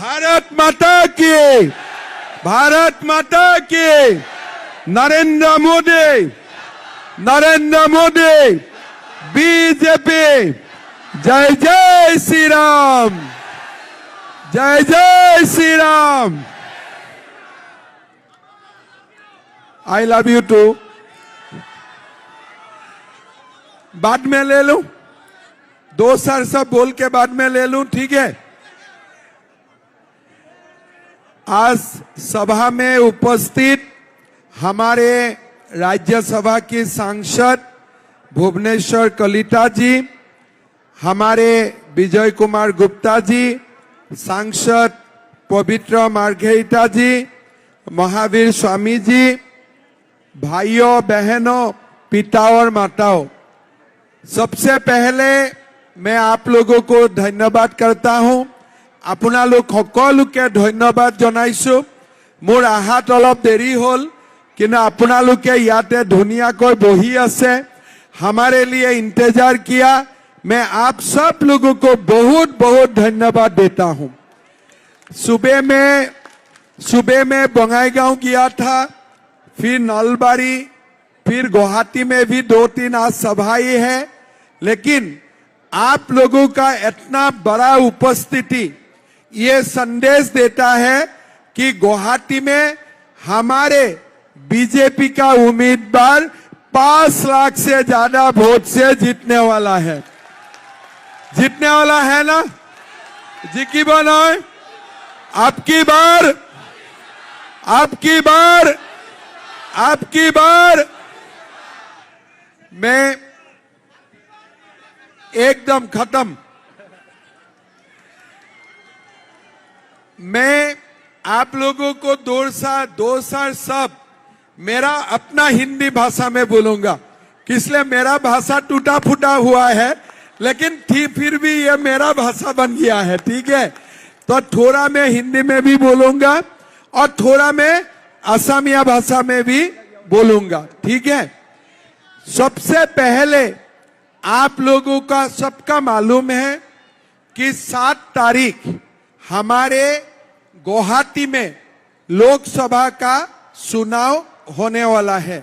भारत माता की, भारत माता की। नरेंद्र मोदी, बीजेपी। जय जय श्री राम, जय जय Shri Ram. I love you too. बाद में ले लूं, दो सर सब बोल के बाद में ले लूं, ठीक है। आज सभा में उपस्थित हमारे राज्यसभा की सांसद भुवनेश्वर कलिता जी, हमारे विजय कुमार गुप्ता जी, सांसद पवित्र मार्घेरिटा जी, महावीर स्वामी जी, भाइयों बहनों, पिता और माताओं, सबसे पहले मैं आप लोगों को धन्यवाद करता हूं। আপোনালোক সকলোকে ধন্যবাদ জনাইছো। মোৰ আহাত অলপ দেৰি হল, কিন্তু আপোনালোকে ইয়াতে ধুনীয়াকৈ বহি আছে, हमारे लिए इंतजार किया। मैं आप सब लोगों को बहुत बहुत धन्यवाद देता हूं। सुबह में बंगाईगांव गया था, फिर नलबारी, फिर गुवाहाटी में भी 2-3 आज सभाएं है, लेकिन आप लोगों का इतना बड़ा उपस्थिति ये संदेश देता है कि गुवाहाटी में हमारे बीजेपी का उम्मीदवार 5 लाख से ज्यादा वोट से जीतने वाला है। जीतने वाला है ना जी की बनाए। आपकी बार मैं एकदम खत्म। मैं आप लोगों को दो साल सब मेरा अपना हिंदी भाषा में बोलूंगा, इसलिए मेरा भाषा टूटा फूटा हुआ है, लेकिन फिर भी ये मेरा भाषा बन गया है, ठीक है। तो थोड़ा मैं हिंदी में भी बोलूंगा और थोड़ा मैं असमिया भाषा में भी बोलूंगा, ठीक है। सबसे पहले आप लोगों का सबका मालूम है कि 7 तारीख हमारे गुवाहाटी में लोकसभा का चुनाव होने वाला है।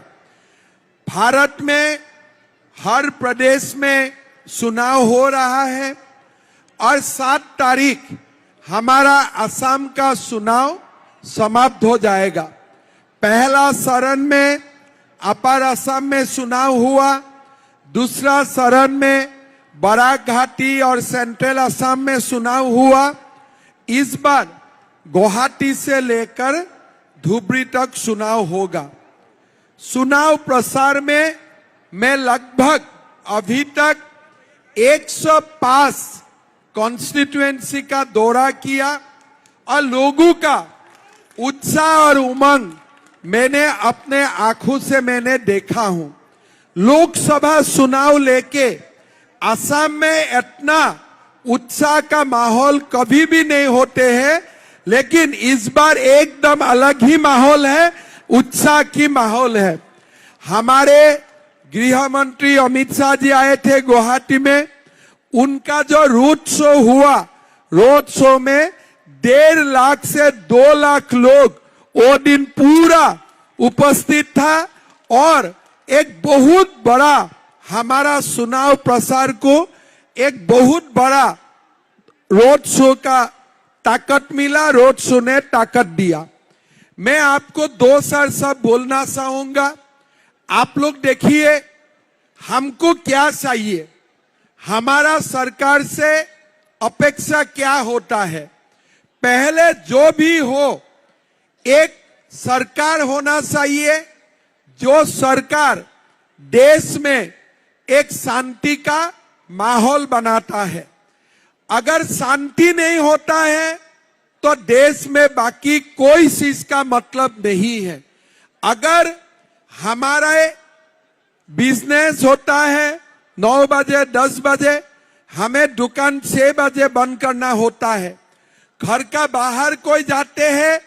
भारत में हर प्रदेश में चुनाव हो रहा है और 7 तारीख हमारा असम का चुनाव समाप्त हो जाएगा। पहला चरण में अपर असम में चुनाव हुआ, दूसरा चरण में बराक घाटी और सेंट्रल असम में चुनाव हुआ। इस बार गुवाहाटी से लेकर धुबरी तक चुनाव होगा। चुनाव प्रसार में मैं लगभग अभी तक 105 कॉन्स्टिट्यूएंसी का दौरा किया और लोगों का उत्साह और उमंग मैंने अपने आंखों से मैंने देखा हूं। लोकसभा चुनाव लेके असम में इतना उत्साह का माहौल कभी भी नहीं होते हैं, लेकिन इस बार एकदम अलग ही माहौल है, उत्साह की माहौल है। हमारे गृह मंत्री अमित शाह जी आए थे गुवाहाटी में, उनका जो रोड शो हुआ, रोड शो में 1.5 लाख से 2 लाख लोग वो दिन पूरा उपस्थित था और एक बहुत बड़ा हमारा चुनाव प्रसार को एक बहुत बड़ा रोड शो का ताकत मिला, रोड शो ने ताकत दिया। मैं आपको 2 साल सब बोलना चाहूंगा। आप लोग देखिए हमको क्या चाहिए, हमारा सरकार से अपेक्षा क्या होता है। पहले जो भी हो, एक सरकार होना चाहिए जो सरकार देश में एक शांति का माहौल बनाता है। अगर शांति नहीं होता है तो देश में बाकी कोई चीज का मतलब नहीं है। अगर हमारा बिजनेस होता है 9 बजे 10 बजे, हमें दुकान 6 बजे बंद करना होता है। घर का बाहर कोई जाते हैं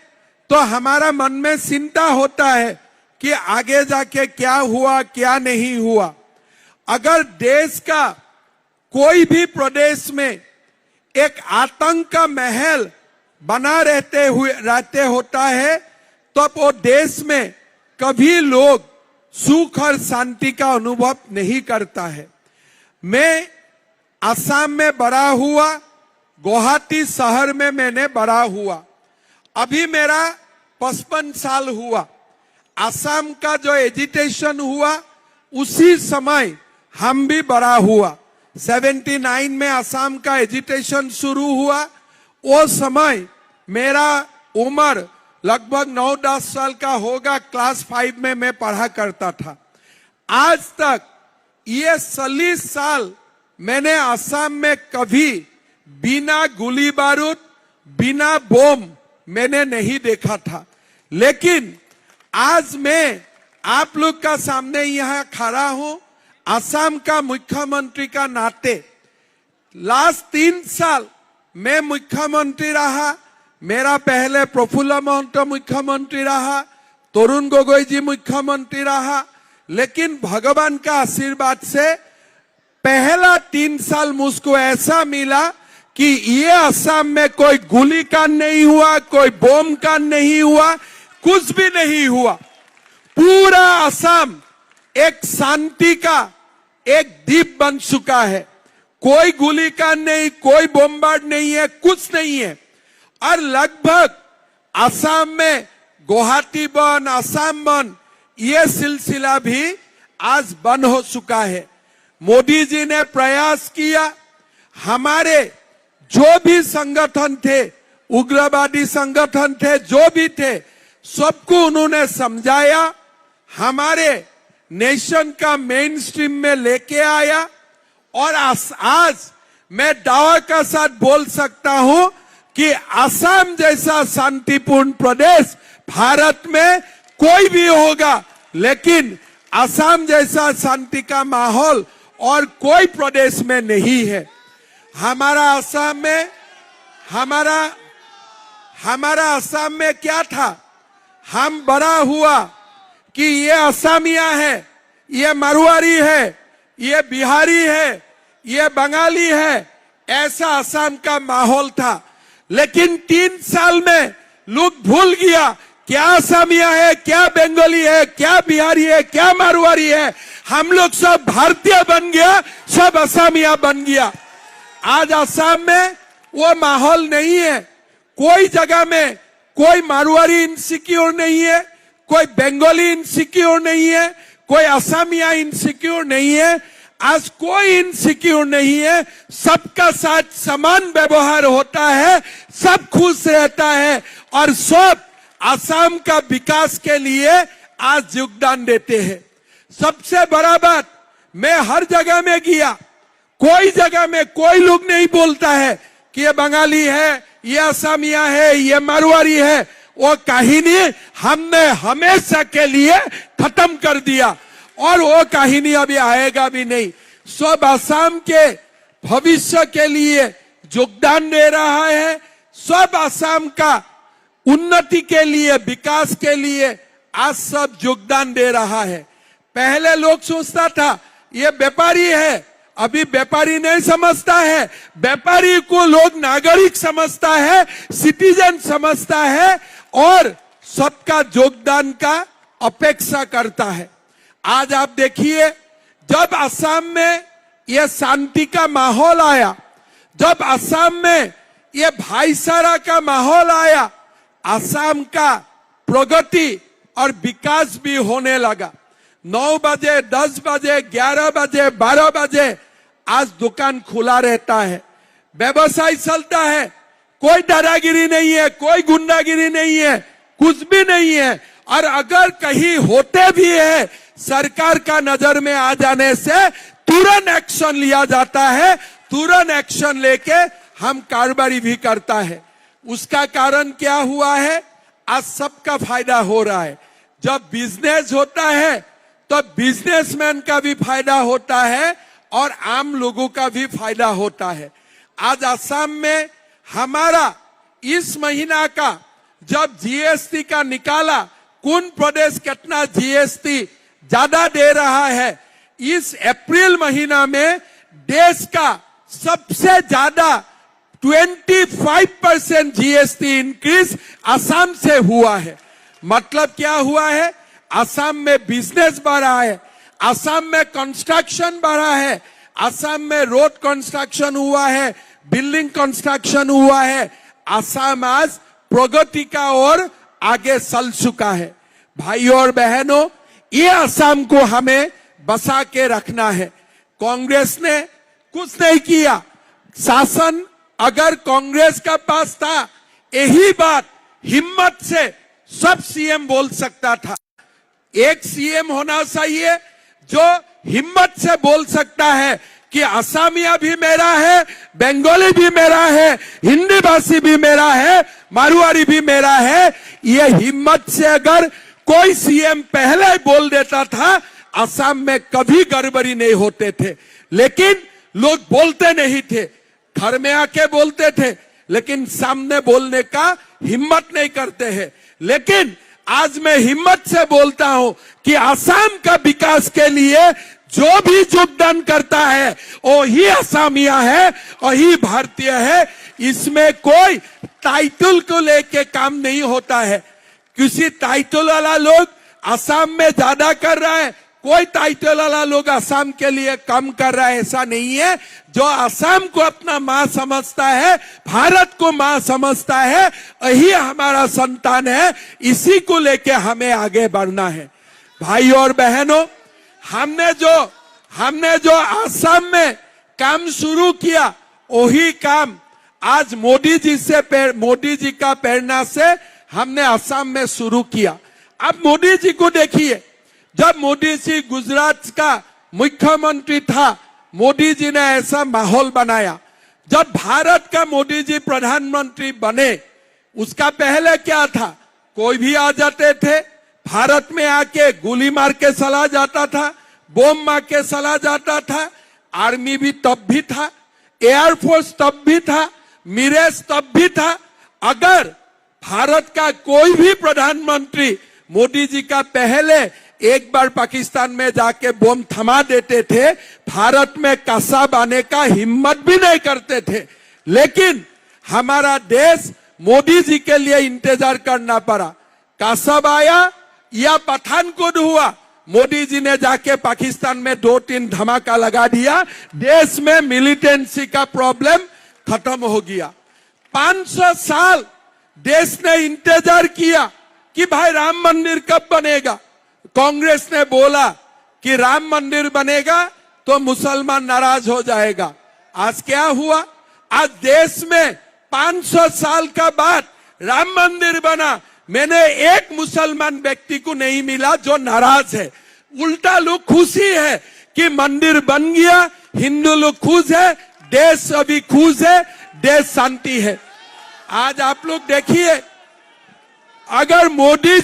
तो हमारा मन में चिंता होता है कि आगे जाके क्या हुआ क्या नहीं हुआ। अगर देश का कोई भी प्रदेश में एक आतंक का महल बना रहते होता है तो वो देश में कभी लोग सुख और शांति का अनुभव नहीं करता है। मैं असम में बड़ा हुआ, गुवाहाटी शहर में मैंने बड़ा हुआ। अभी मेरा 55 साल हुआ। असम का जो एजिटेशन हुआ उसी समय हम भी बड़ा हुआ। 79 में असम का एजिटेशन शुरू हुआ। वो समय मेरा उम्र लगभग 9-10 साल का होगा। क्लास 5 में मैं पढ़ा करता था। आज तक ये 40 साल मैंने असम में कभी बिना गोली बारूद, बिना बम मैंने नहीं देखा था। लेकिन आज मैं आप लोग का सामने यहाँ खड़ा हूं असम का मुख्यमंत्री का नाते। लास्ट 3 साल मैं मुख्यमंत्री रहा। मेरा पहले प्रफुल्ल महतो मुख्यमंत्री रहा, तरुण गोगोई जी मुख्यमंत्री रहा। लेकिन भगवान का आशीर्वाद से पहला 3 साल मुझको ऐसा मिला कि ये असम में कोई गोली कांड नहीं हुआ, कोई बम कांड नहीं हुआ, कुछ भी नहीं हुआ। पूरा असम एक शांति का एक द्वीप बन चुका है। कोई गोली कांड नहीं, कोई बमबार्ड नहीं है, कुछ नहीं है। और लगभग असम में गुवाहाटी बंद, असम बंद, ये सिलसिला भी आज बंद हो चुका है। मोदी जी ने प्रयास किया। हमारे जो भी संगठन थे, उग्रवादी संगठन थे, जो भी थे, सबको उन्होंने समझाया, हमारे नेशन का मेन स्ट्रीम में लेके आया। और आज मैं दावा का साथ बोल सकता हूं कि असम जैसा शांतिपूर्ण प्रदेश भारत में कोई भी होगा, लेकिन असम जैसा शांति का माहौल और कोई प्रदेश में नहीं है। हमारा असम में क्या था? हम बड़ा हुआ कि ये असमिया है, ये मारवाड़ी है, ये बिहारी है, ये बंगाली है, ऐसा असम का माहौल था। लेकिन 3 साल में लोग भूल गया क्या असमिया है, क्या बंगाली है, क्या बिहारी है, क्या मारवाड़ी है। हम लोग सब भारतीय बन गया, सब असमिया बन गया। आज असम में वो माहौल नहीं है। कोई जगह में कोई मारवाड़ी इनसिक्योर नहीं है, कोई बंगाली इनसिक्योर नहीं है, कोई असमिया इनसिक्योर नहीं है। आज कोई इनसिक्योर नहीं है। सबका साथ समान व्यवहार होता है, सब खुश रहता है और सब असम का विकास के लिए आज योगदान देते हैं। सबसे बड़ा बात, मैं हर जगह में गया, कोई जगह में कोई लोग नहीं बोलता है कि ये बंगाली है, ये असमिया है, ये मारवाड़ी है। वो कहानी हमने हमेशा के लिए खत्म कर दिया और वो कहानी अभी आएगा भी नहीं। सब असम के भविष्य के लिए योगदान दे रहा है। सब असम का उन्नति के लिए, विकास के लिए आज सब योगदान दे रहा है। पहले लोग सोचता था ये व्यापारी है, अभी व्यापारी नहीं समझता है। व्यापारी को लोग नागरिक समझता है, सिटीजन समझता है और सबका योगदान का अपेक्षा करता है। आज आप देखिए, जब असम में ये शांति का माहौल आया, जब असम में ये भाईचारा का माहौल आया, असम का प्रगति और विकास भी होने लगा। 9 बजे, 10 बजे, 11 बजे, 12 बजे आज दुकान खुला रहता है, व्यवसाय चलता है। कोई दादागिरी नहीं है, कोई गुंडागिरी नहीं है, कुछ भी नहीं है। और अगर कहीं होते भी है, सरकार का नजर में आ जाने से तुरंत एक्शन लिया जाता है। तुरंत एक्शन लेके हम कार्रवाई भी करता है। उसका कारण क्या हुआ है? आज सबका फायदा हो रहा है। जब बिजनेस होता है तो बिजनेसमैन का भी फायदा होता है और आम लोगों का भी फायदा होता है। आज असम में हमारा इस महीना का जब जीएसटी का निकाला, कौन प्रदेश कितना जीएसटी ज्यादा दे रहा है, इस अप्रैल महीना में देश का सबसे ज्यादा 25% जीएसटी इंक्रीज असम से हुआ है। मतलब क्या हुआ है? असम में बिजनेस बढ़ा है, असम में कंस्ट्रक्शन बढ़ा है, असम में रोड कंस्ट्रक्शन हुआ है, बिल्डिंग कंस्ट्रक्शन हुआ है। असम आज प्रगति का ओर आगे चल चुका है। भाइयों और बहनों, ये असम को हमें बसा के रखना है। कांग्रेस ने कुछ नहीं किया। शासन अगर कांग्रेस का पास था, यही बात हिम्मत से सब सीएम बोल सकता था। एक सीएम होना चाहिए जो हिम्मत से बोल सकता है कि असमिया भी मेरा है, बंगाली भी मेरा है, हिंदी भाषी भी मेरा है, मारवाड़ी भी मेरा है। ये हिम्मत से अगर कोई सीएम पहले बोल देता था, असम में कभी गड़बड़ी नहीं होते थे। लेकिन लोग बोलते नहीं थे, घर में आके बोलते थे, लेकिन सामने बोलने का हिम्मत नहीं करते हैं। लेकिन आज मैं हिम्मत से बोलता हूं कि असम का विकास के लिए जो भी योगदान करता है वो ही असमिया है, वही भारतीय है। इसमें कोई टाइटल को लेके काम नहीं होता है। किसी टाइटल वाला लोग असम में ज्यादा कर रहा है, कोई टाइटल वाला लोग असम के लिए कम कर रहा है, ऐसा नहीं है। जो असम को अपना मां समझता है, भारत को मां समझता है, यही हमारा संतान है। इसी को लेके हमें आगे बढ़ना है। भाई और बहनों, हमने जो असम में काम शुरू किया, वही काम आज मोदी जी का प्रेरणा से हमने असम में शुरू किया। अब मोदी जी को देखिए, जब मोदी जी गुजरात का मुख्यमंत्री था, मोदी जी ने ऐसा माहौल बनाया। जब भारत का मोदी जी प्रधानमंत्री बने, उसका पहले क्या था? कोई भी आ जाते थे, भारत में आके गोली मार के चला जाता था, बम मार के चला जाता था। आर्मी भी तब भी था, एयरफोर्स तब भी था, मिरेज तब भी था। अगर भारत का कोई भी प्रधानमंत्री मोदी जी का पहले एक बार पाकिस्तान में जाके बम थमा देते थे, भारत में कसाब आने का हिम्मत भी नहीं करते थे। लेकिन हमारा देश मोदी जी के लिए इंतजार करना पड़ा। कसाब आया या पठानकोट हुआ, मोदी जी ने जाके पाकिस्तान में 2-3 धमाका लगा दिया, देश में मिलिटेंसी का प्रॉब्लम खत्म हो गया। 500 साल देश ने इंतजार किया कि भाई राम मंदिर कब बनेगा। कांग्रेस ने बोला कि राम मंदिर बनेगा तो मुसलमान नाराज हो जाएगा। आज क्या हुआ? आज देश में 500 साल का बाद राम मंदिर बना। मैंने एक मुसलमान व्यक्ति को नहीं मिला जो नाराज है। उल्टा लोग खुशी है कि मंदिर बन गया, हिंदू लोग खुश है, देश अभी खुश है, देश शांति है। आज आप लोग देखिए, अगर मोदी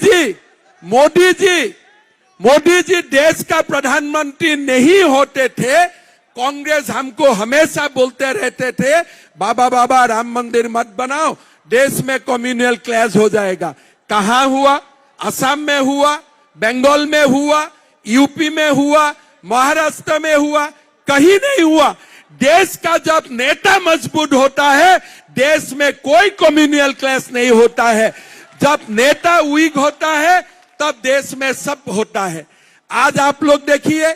जी देश का प्रधानमंत्री नहीं होते थे, कांग्रेस हमको हमेशा बोलते रहते थे, बाबा राम मंदिर मत बनाओ, देश में कम्युनल क्लैश हो जाएगा। कहां हुआ? असम में हुआ, बंगाल में हुआ, यूपी में हुआ, महाराष्ट्र में हुआ, कहीं नहीं हुआ। देश का जब नेता मजबूत होता है, देश में कोई कम्युनल क्लैश नहीं होता है। जब नेता वीक होता है, तब देश में सब होता है। आज आप लोग देखिए,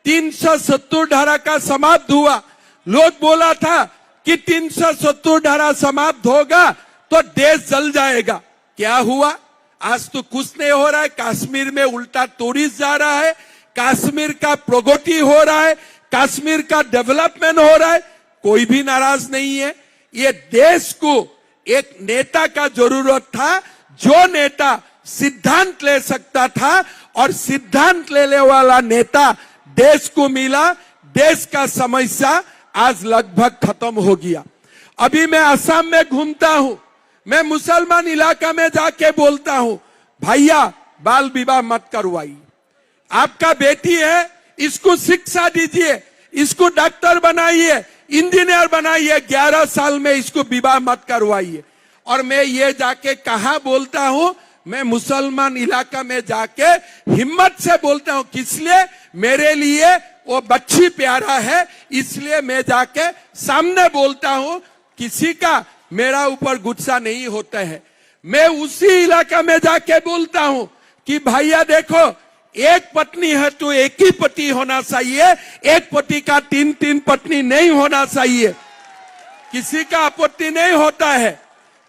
370 धारा का समाप्त हुआ। लोग बोला था कि 370 धारा समाप्त होगा तो देश जल जाएगा। क्या हुआ? आज तो कुछ नहीं हो रहा है। कश्मीर में उल्टा टूरिस्ट जा रहा है, कश्मीर का प्रगति हो रहा है, कश्मीर का डेवलपमेंट हो रहा है, कोई भी नाराज नहीं है। ये देश को एक नेता का जरूरत था, जो नेता सिद्धांत ले सकता था, और सिद्धांत लेने वाला नेता देश को मिला। देश का समस्या आज लगभग खत्म हो गया। अभी मैं असम में घूमता हूं, मैं मुसलमान इलाका में जाके बोलता हूं, भैया बाल विवाह मत करवाइए। आपका बेटी है, इसको शिक्षा दीजिए, इसको डॉक्टर बनाइए, इंजीनियर बनाइए, 11 साल में इसको विवाह मत करवाइए। और मैं ये जाके कहा बोलता हूं, मैं मुसलमान इलाका में जाके हिम्मत से बोलता हूं। किस लिए? मेरे लिए वो बच्ची प्यारा है, इसलिए मैं जाके सामने बोलता हूं किसी का मेरा ऊपर गुस्सा नहीं होता है। मैं उसी इलाका में जाके बोलता हूं कि भैया देखो, एक पत्नी है तो एक ही पति होना चाहिए, एक पति का 3-3 पत्नी नहीं होना चाहिए। किसी का आपत्ति नहीं होता है,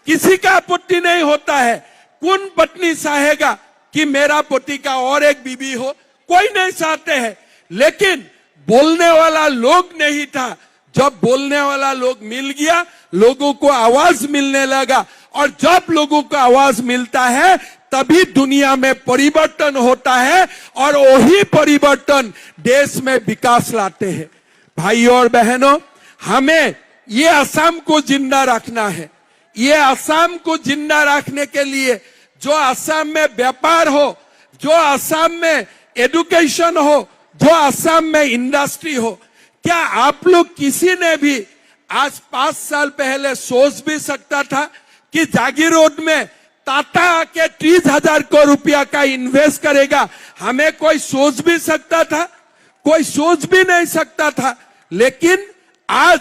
किसी का आपत्ति नहीं होता है। कौन पत्नी चाहेगा कि मेरा पति का और एक बीबी हो? कोई नहीं चाहते हैं। लेकिन बोलने वाला लोग नहीं था। जब बोलने वाला लोग मिल गया, लोगों को आवाज मिलने लगा, और जब लोगों को आवाज मिलता है तभी दुनिया में परिवर्तन होता है, और वही परिवर्तन देश में विकास लाते हैं। भाइयों और बहनों, हमें ये असम को जिंदा रखना है। ये असम को जिंदा रखने के लिए जो असम में व्यापार हो, जो असम में एजुकेशन हो, जो असम में इंडस्ट्री हो, क्या आप लोग किसी ने भी आज 5 साल पहले सोच भी सकता था कि जागीर रोड में टाटा आके 30,000 करोड़ रुपया का इन्वेस्ट करेगा? हमें कोई सोच भी सकता था? कोई सोच भी नहीं सकता था। लेकिन आज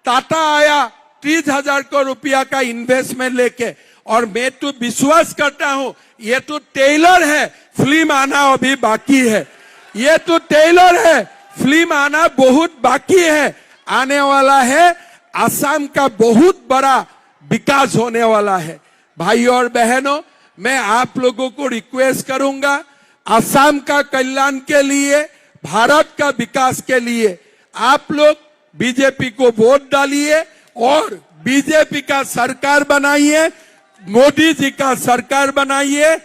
टाटा आया 30,000 करोड़ रुपया का इन्वेस्टमेंट लेके, और मैं तो विश्वास करता हूं ये तो टेलर है, फिल्म आना अभी बाकी है। ये तो टेलर है, फिल्म आना बहुत बाकी है। आने वाला है, असम का बहुत बड़ा विकास होने वाला है। भाइयों और बहनों, मैं आप लोगों को रिक्वेस्ट करूंगा, असम का कल्याण के लिए, भारत का विकास के लिए आप लोग बीजेपी को वोट डालिए और बीजेपी का सरकार बनाइए, मोदी जी का सरकार बनाइए।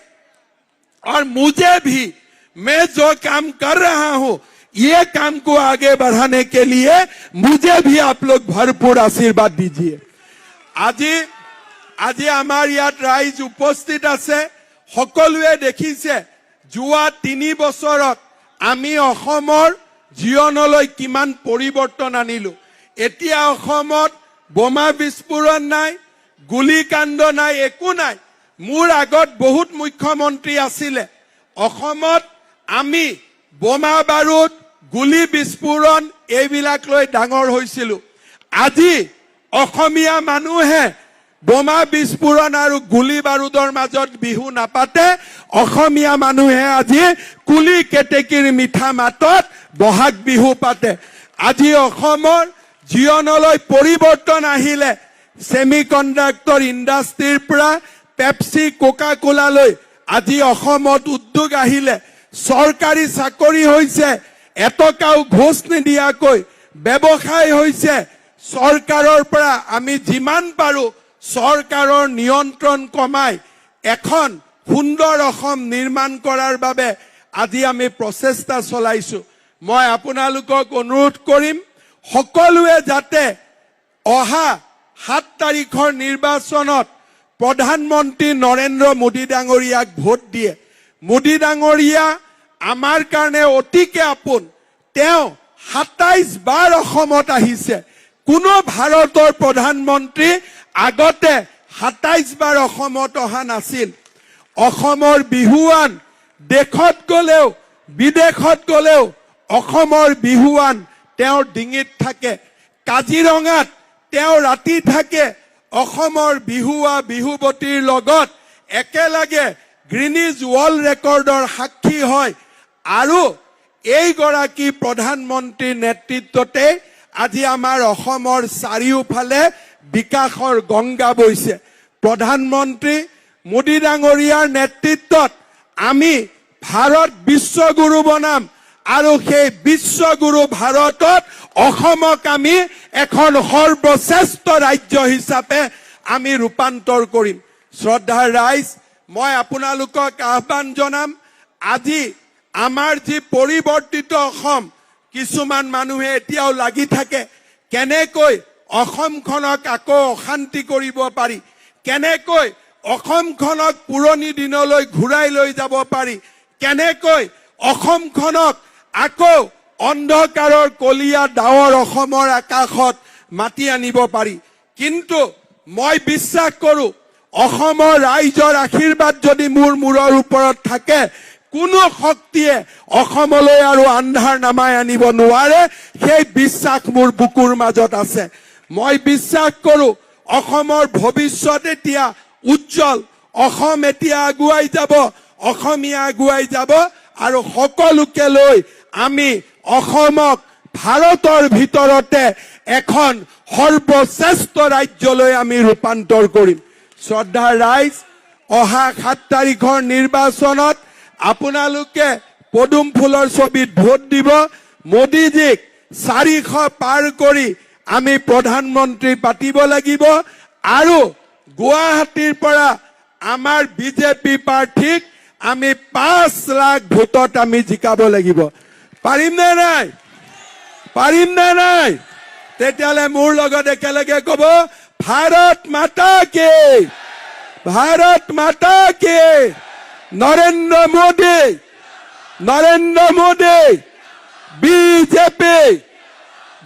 और मुझे भी, मैं जो काम कर रहा हूं, ये काम को आगे बढ़ाने के लिए मुझे भी आप लोग भरपूर आशीर्वाद दीजिए। আজি আমাৰ ইয়াত ৰাইজ উপস্থিত আছে। সকলোৱে দেখিছে যোৱা 3 বছৰত আমি অসমৰ জীৱনলৈ কিমান পৰিৱৰ্তন আনিলো। এতিয়া অসমত বোমা বিস্ফোৰণ নাই, গুলীকাণ্ড নাই, একো নাই। মোৰ আগত বহুত মুখ্যমন্ত্ৰী আছিলে। অসমত আমি বোমা বাৰুদ, গুলী বিস্ফোৰণ এইবিলাক লৈ ডাঙৰ হৈছিলো। আজি অসমীয়া মানুহে বোমা বিস্ফোৰণ আৰু গুলী বাৰুদৰ মাজত বিহু নাপাতে। অসমীয়া মানুহে আজি কুলি কেতেকীৰ মিঠা মাতত বহাগ বিহু পাতে। আজি অসমৰ জীৱনলৈ পৰিৱৰ্তন আহিলে। সেমি কণ্ডাক্টৰ ইণ্ডাষ্ট্ৰীৰ পৰা পেপচি, কোকা কোলালৈ আজি অসমত উদ্যোগ আহিলে। চৰকাৰী চাকৰি হৈছে, এটকাও ঘোষ নিদিয়াকৈ ব্যৱসায় হৈছে। চৰকাৰৰ পৰা আমি যিমান পাৰো চৰকাৰৰ নিয়ন্ত্ৰণ কমাই এখন সুন্দৰ অসম নিৰ্মাণ কৰাৰ বাবে আজি আমি প্ৰচেষ্টা চলাইছো। মই আপোনালোকক অনুৰোধ কৰিম, সকলোৱে যাতে অহা 7 তাৰিখৰ নিৰ্বাচনত প্ৰধানমন্ত্ৰী নৰেন্দ্ৰ মোদী ডাঙৰীয়াক ভোট দিয়ে। মোদী ডাঙৰীয়া আমাৰ কাৰণে অতিকে আপোন। তেওঁ 27 বাৰ অসমত আহিছে। কোনো ভাৰতৰ প্ৰধানমন্ত্ৰী আগতে 27 বাৰ অসমত অহা নাছিল। অসমৰ বিহুৱান দেশত গলেও বিদেশত গলেও অসমৰ বিহুৱান তেওঁৰ ডিঙিত থাকে। কাজিৰঙাত তেওঁ ৰাতি থাকে। অসমৰ বিহুৱা বিহুৱতীৰ লগত একেলগে গ্ৰীনিজ ৱৰ্ল্ড ৰেকৰ্ডৰ সাক্ষী হয়। আৰু এইগৰাকী প্ৰধানমন্ত্ৰীৰ নেতৃত্বতে আজি আমাৰ অসমৰ চাৰিওফালে বিকাশৰ গংগা বৈছে। প্ৰধানমন্ত্ৰী মোদী ডাঙৰীয়াৰ নেতৃত্বত আমি ভাৰত বিশ্বগুৰু বনাম, আৰু সেই বিশ্বগুৰু ভাৰতত অসমক আমি এখন সৰ্বশ্ৰেষ্ঠ ৰাজ্য হিচাপে আমি ৰূপান্তৰ কৰিম। শ্ৰদ্ধাৰ ৰাইজ, মই আপোনালোকক আহ্বান জনাম, আজি আমাৰ যি পৰিৱৰ্তিত অসম, কিছুমান মানুহে এতিয়াও লাগি থাকে কেনেকৈ অসমখনক আকৌ অশান্তি কৰিব পাৰি, কেনেকৈ অসমখনক পুৰণি দিনলৈ ঘূৰাই লৈ যাব পাৰি, কেনেকৈ অসমখনক আকৌ অন্ধকাৰৰ কলীয়া ডাৱৰ অসমৰ আকাশত মাতি আনিব পাৰি। কিন্তু মই বিশ্বাস কৰো, অসমৰ ৰাইজৰ আশীৰ্বাদ যদি মোৰ মূৰৰ ওপৰত থাকে, কোনো শক্তিয়ে অসমলৈ আৰু আন্ধাৰ নামাই আনিব নোৱাৰে। সেই বিশ্বাস মোৰ বুকুৰ মাজত আছে। মই বিশ্বাস কৰো অসমৰ ভৱিষ্যত এতিয়া উজ্জ্বল অসম এতিয়া আগুৱাই যাব অসমীয়া আগুৱাই যাব আৰু সকলোকে লৈ আমি অসমক ভাৰতৰ ভিতৰতে এখন সৰ্বশ্ৰেষ্ঠ ৰাজ্যলৈ আমি ৰূপান্তৰ কৰিম শ্ৰদ্ধা ৰাইজ অহা 7 তাৰিখৰ নিৰ্বাচনত আপোনালোকে পদুম ফুলৰ ছবিত ভোট দিব মোদীজীক 400 পাৰ কৰি আমি প্ৰধানমন্ত্ৰী পাতিব লাগিব আৰু গুৱাহাটীৰ পৰা আমাৰ বিজেপি প্ৰাৰ্থীক আমি 5 লাখ ভোটত আমি জিকাব লাগিব পাৰিম নে নাই তেতিয়ালে মোৰ লগত একেলগে কব ভাৰত মাতা কি নৰেন্দ্ৰ মোদী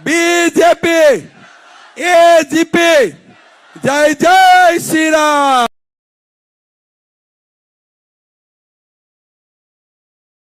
বিজেপি এজিপি জয় জয় শ্ৰী ৰাম